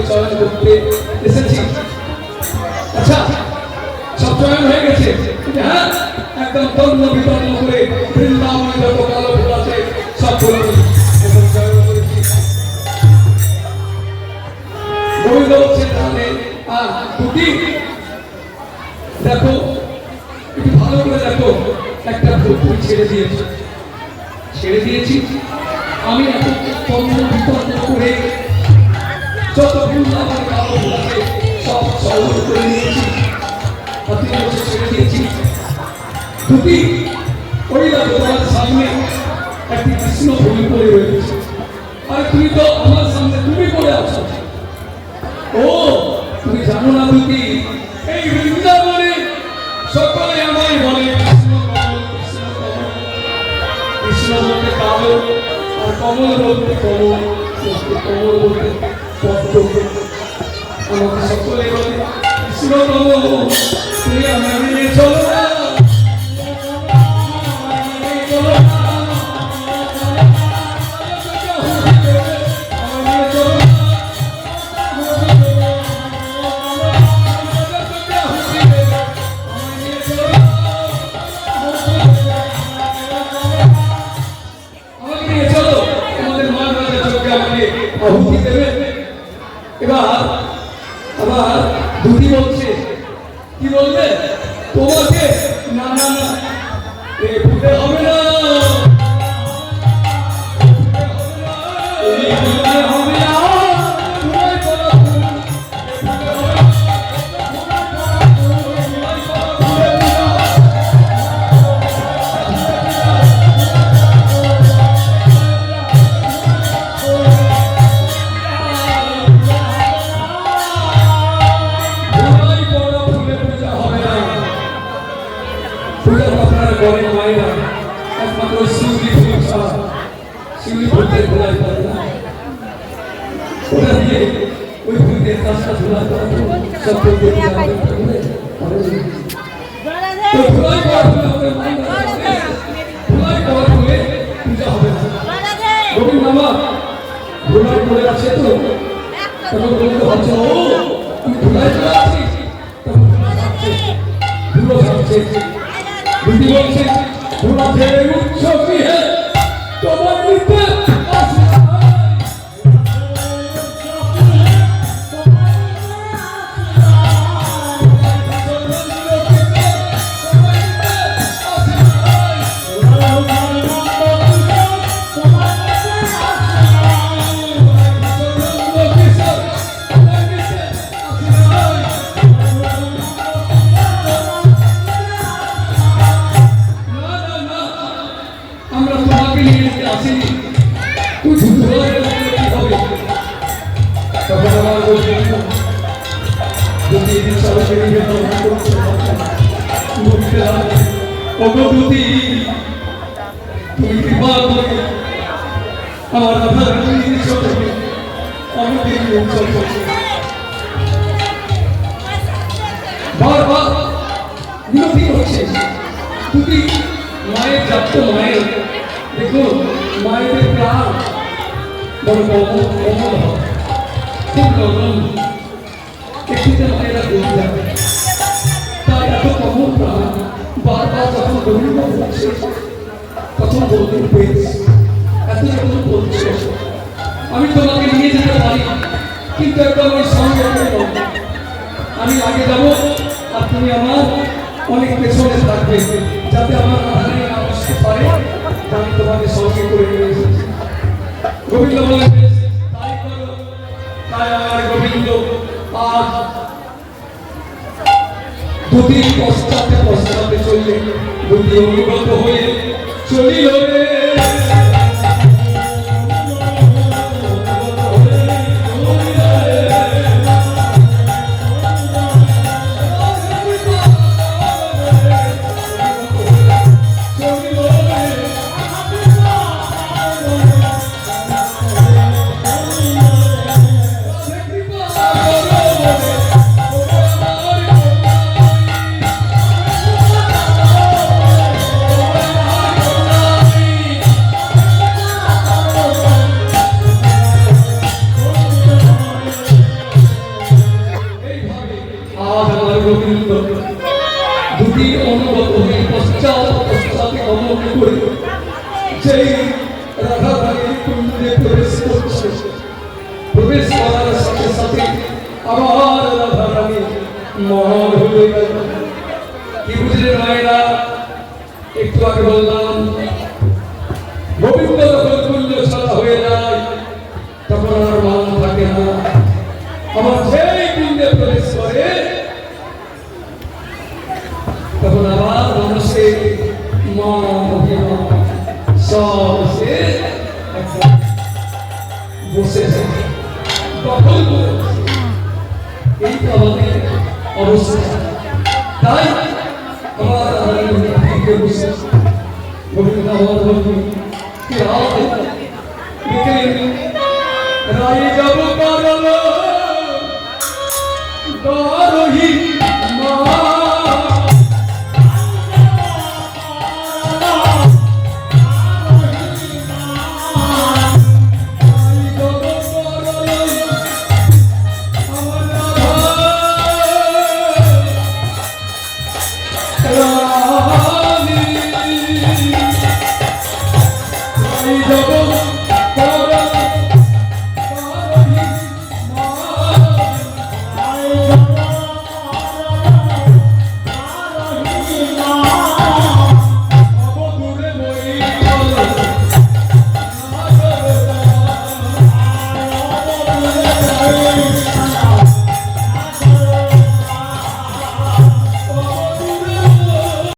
চয়ন করতে এসেছি। আচ্ছা, সব চয়ন হয়ে গেছে? হ্যাঁ, একদম তন্ন বিতন্ন করে বৃন্দাবনে যত কালো ফুল আছে সব ফুল এবং চয়ন করেছি। গোবিন্দ বলছে তাহলে দুটি দেখো, একটু ভালো করে দেখো, একটা ফুল ছেড়ে দিয়েছি, ছেড়ে দিয়েছি আমি এত তন্ন বিতন্ন করে যত বৃন্দাবনে কালো ফুল আছে সব চয়ন করে নিয়েছি, ছেড়ে দিয়েছি দুটি। ওই দেখো তোমার সামনে একটি কৃষ্ণ ফুল পড়ে রয়েছে, আর তুমি তো আমার সামনে তুমি পড়ে আছো। ও তুমি জানো না দুটি, এই বৃন্দাবনে সকলে আমায় বলে কৃষ্ণ কমল, কৃষ্ণ কমল। কৃষ্ণ বলতে কালো, আর কমল বলতে কমল, কমল বলতে পদ্ম। আমাকে সকলে বলে কৃষ্ণ কমল, তুমি আমায় নিয়ে চলো না, এবার আবার দুটি বলছে, কি বলবে তোমাকে? না না না, ফুটে হবে না, হবে না। বলে মায়েরা একমাত্র শিউলি ফুল ছাড়া শিউলি ফুলতে ধোলাই করে না, ওটা দিয়ে ওই ফুলকে কাজটা ধোলাই করা সব ফুলকে ধোলাই করা হবে পূজা হবে না। গোবিন্দ মামা ধোলাই করে আছে তো, তখন বলতে ভাবছে ও আমি ধোলাই করে আছি, তখন ধুলো থাকছে। बुद्धि बोलছে তোমাদের উৎসব কি হে তোমার নিতে আসে মায়ের যাত্র মায়ের দেখো মায়ের প্রাণ বড় কমল কমল হয়, খুব নরম, একটিতে মায়েরা গড়ে যাবে। তাই এত কমল প্রাণ বারবার যখন গোবিন্দ বলছে তখন বলতে পেয়েছি এত যখন বলছে আমি তোমাকে নিয়ে যেতে পারি, কিন্তু একদম ওই সঙ্গে আমি আগে যাবো আর তুমি আমার অনেক পেছনে থাকবে, যাতে আমার আধারে না বসতে পারে, আমি তোমাকে সঙ্গে করে নিয়ে এসেছি। গোবিন্দ বলে তাই করো। তাই আমার গোবিন্দ আজ দুটি পশ্চাতে পশ্চাতে চললে দুটি অনুগত হয়ে চলিল রে। আজ আমার গোবিন্দ দুটি অনুগত হয়ে পশ্চাতে গমন করে যেই রাধা রানীর কুণ্ডে প্রবেশ করছে, প্রবেশ করার সাথে সাথে আমার রাধা রানী মহান হয়ে গেল। কি বুঝলেন মায়েরা? একটু আগে বললাম গোবিন্দ যখন কুণ্ড ছাড়া হয়ে যায় তখন আর মান থাকে না। আমার যেই কুণ্ডে প্রবেশ করে তখন আবার মানুষের মান অভিমান সব সে বসে যায়, দখল করে বসে। এই তো আমাদের অবস্থা। তাই আমার বসে গোবিন্দ আমার বন্ধু কি রায় যাব কারণ দারহি